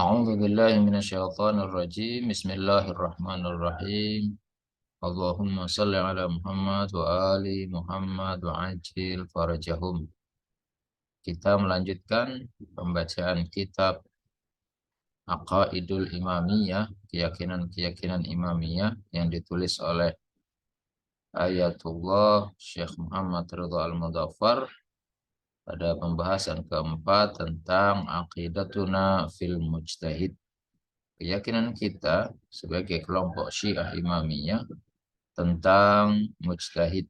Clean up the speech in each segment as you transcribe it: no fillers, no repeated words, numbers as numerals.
A'udzu billahi minasyaitonir rajim. Bismillahirrahmanirrahim. Allahumma shalli ala Muhammad wa ali Muhammad wa ajil farajahum. Kita melanjutkan pembacaan kitab Aqaidul Imamiyah, keyakinan-keyakinan Imamiyah yang ditulis oleh Ayatullah Syekh Muhammad Ridha Al-Mudhaffar pada pembahasan keempat tentang aqidatuna fil mujtahid. Keyakinan kita sebagai kelompok Syiah Imamiyah tentang mujtahid.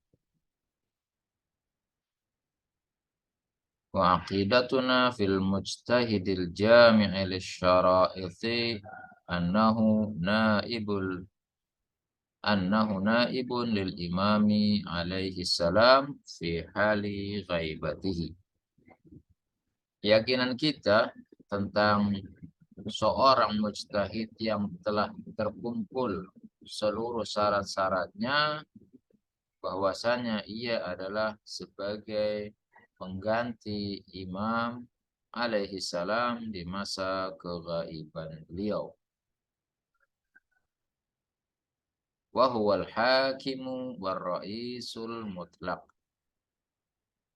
Wa aqidatuna fil mujtahidil jami'i lisyara'ithi annahu naibul naibun lil imami alaihi salam fi hali ghaibatihi. Keyakinan kita tentang seorang mujtahid yang telah terkumpul seluruh syarat-syaratnya, bahwasanya ia adalah sebagai pengganti imam alaihi salam di masa keghaiban beliau. Wa huwal hakimu war raisul mutlaq.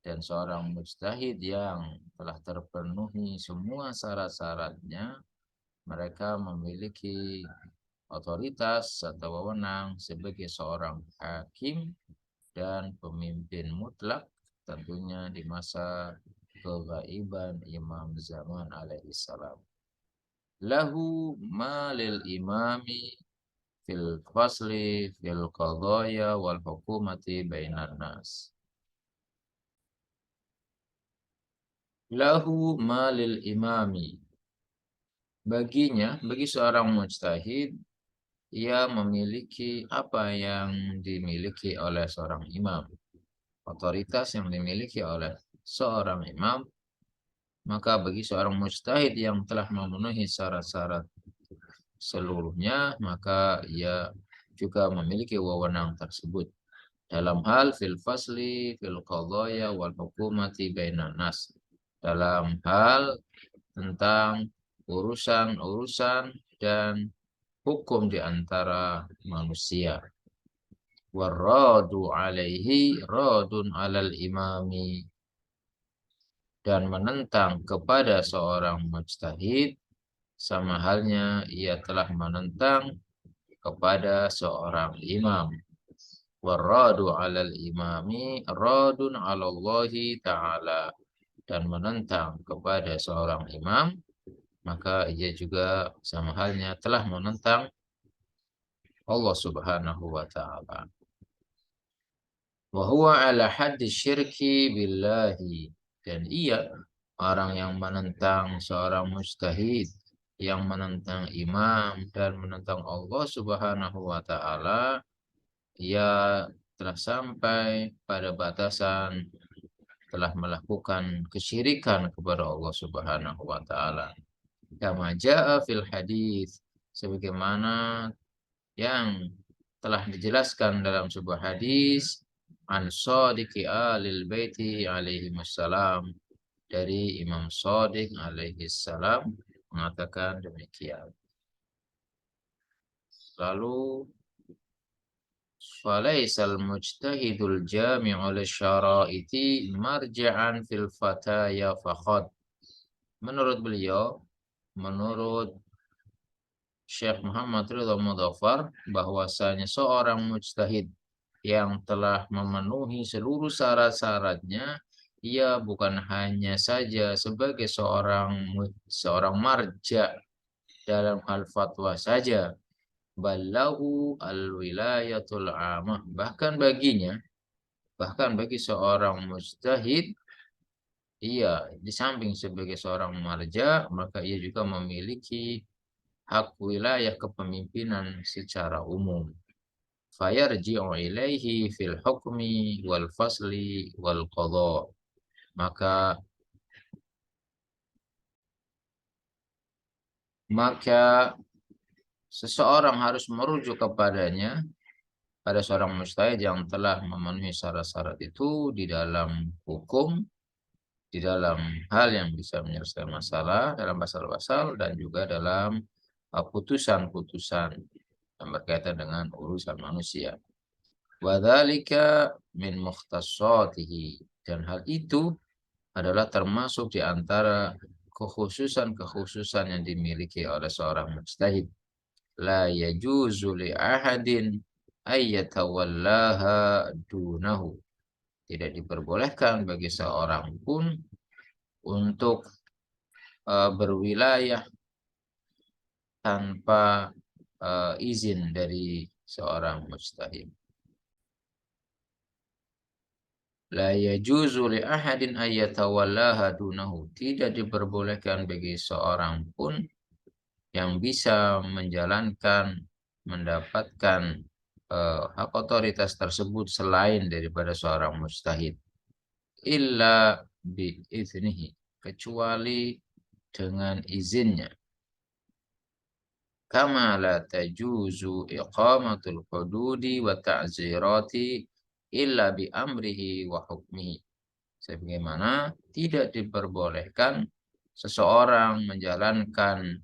Dan seorang mujtahid yang telah terpenuhi semua syarat-syaratnya, mereka memiliki otoritas atau wewenang sebagai seorang hakim dan pemimpin mutlak, tentunya di masa keghaiban Imam Zaman alaihi salam. Lahu malil imami fil fasli fil qadaya wal hukumati bainan nas. Lahu malil imami. Bagi seorang mujtahid, ia memiliki apa yang dimiliki oleh seorang imam. Otoritas yang dimiliki oleh seorang imam, maka bagi seorang mujtahid yang telah memenuhi syarat-syarat seluruhnya, maka ia juga memiliki wewenang tersebut dalam hal fil fasli fil qadaya wal hukumati bainan nas, dalam hal tentang urusan-urusan dan hukum di antara manusia. Warradu alaihi radun alal imami. Dan menentang kepada seorang mujtahid sama halnya ia telah menentang kepada seorang imam. Warradu alal imami radun alallahi ta'ala. Dan menentang kepada seorang imam, maka ia juga sama halnya telah menentang Allah Subhanahu wa ta'ala. Wa huwa ala haddi syirki billahi. Dan ia, orang yang menentang seorang mujtahid, yang menentang imam dan menentang Allah Subhanahu wa ta'ala, ia telah sampai pada batasan telah melakukan kesyirikan kepada Allah Subhanahu wa ta'ala. Kama jaa fil hadis, sebagaimana yang telah dijelaskan dalam sebuah hadis an Shadiqi alil baiti alaihi wassalam, dari Imam Shadiq alaihi salam mengatakan demikian. Lalu falaisal mujtahidul jami'u lisyara'iti marja'an fil fataya faqad. Menurut beliau, menurut Syekh Muhammad Ridha Mudhaffar, bahwasanya seorang mujtahid yang telah memenuhi seluruh syarat-syaratnya, ia bukan hanya saja sebagai seorang marja dalam hal fatwa saja, ballahu al-wilayatul amah, bahkan bagi seorang mujtahid, ia di samping sebagai seorang marja, maka ia juga memiliki hak wilayah kepemimpinan secara umum. Fayarji'u ilaihi fil hukmi wal fasli wal qadha. Maka seseorang harus merujuk kepadanya, pada seorang mujtahid yang telah memenuhi syarat-syarat itu di dalam hukum di dalam hal yang bisa menyelesaikan masalah dalam pasal-pasal dan juga dalam putusan-putusan yang berkaitan dengan urusan manusia. Wadzalika min mukhtassatihi, dan hal itu adalah termasuk di antara kekhususan-kekhususan yang dimiliki oleh seorang mujtahid. La yajuzu li ahadin ayyatawallaha dunahu. Tidak diperbolehkan bagi seorang pun untuk berwilayah tanpa izin dari seorang mujtahid. La yajuzu li ahadin ayyatawallaha dunahu. Tidak diperbolehkan bagi seorang pun yang bisa menjalankan, mendapatkan hak otoritas tersebut selain daripada seorang mujtahid. Illa biiznihi, kecuali dengan izinnya. Kama la tajuzu iqamatul hududi wa ta'zirati illa bi amrihi wa hukmihi. Sebagaimana tidak diperbolehkan seseorang menjalankan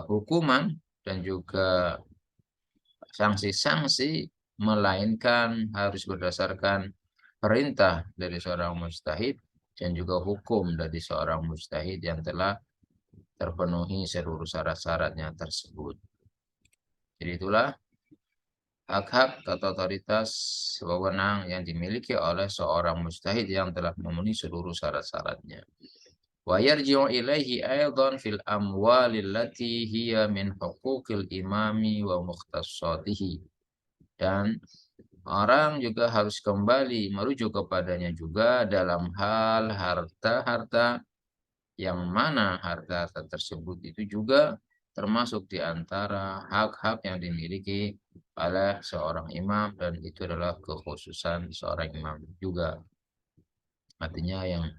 hukuman dan juga sanksi-sanksi melainkan harus berdasarkan perintah dari seorang mujtahid dan juga hukum dari seorang mujtahid yang telah terpenuhi seluruh syarat-syaratnya tersebut. Jadi itulah hak-hak atau otoritas wewenang yang dimiliki oleh seorang mujtahid yang telah memenuhi seluruh syarat-syaratnya. Wa yarji'u ilaihi aidan fil amwalil lati hiya min huquqil imami wa mukhtassatihi. Dan orang juga harus kembali merujuk kepadanya juga dalam hal harta-harta yang mana harta tersebut itu juga termasuk di antara hak-hak yang dimiliki oleh seorang imam dan itu adalah kekhususan seorang imam juga. Artinya yang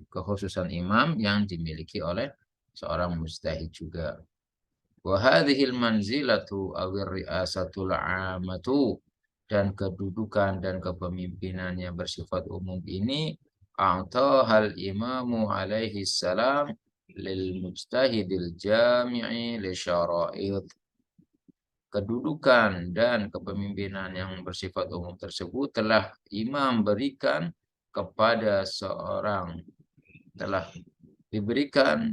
kekhususan imam yang dimiliki oleh seorang mujtahid juga. Wa hadhil manzilatu awir ri'asatul 'amatu, dan kedudukan dan kepemimpinan yang bersifat umum ini hal imamu alaihi salam lil mujtahidil jami'i li syara'id. Kedudukan dan kepemimpinan yang bersifat umum tersebut telah imam berikan kepada seorang, telah diberikan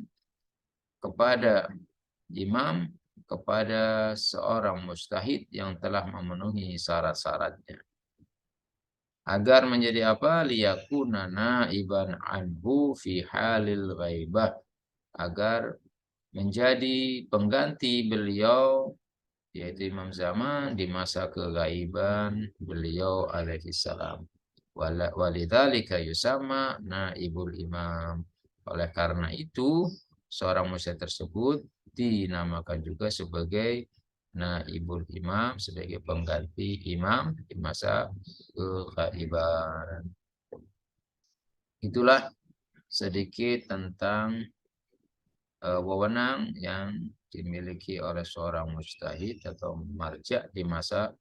kepada imam, kepada seorang mujtahid yang telah memenuhi syarat-syaratnya. Agar menjadi apa? Liyakuna naiban anhu fi halil ghaibah. Agar menjadi pengganti beliau, yaitu Imam Zaman, di masa kegaiban beliau alaihi salam. Walidzalika yusama naibul imam. Oleh karena itu, seorang mujtahid tersebut dinamakan juga sebagai naibul imam, sebagai pengganti imam di masa kegaiban. Itulah sedikit tentang wewenang yang dimiliki oleh seorang mujtahid atau marja di masa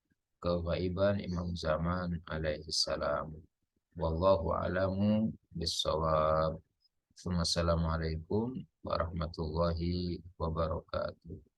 kegaiban Imam Zaman alaihi salam. Wallahu a'lamu bissawab. Wassalamualaikum warahmatullahi wabarakatuh.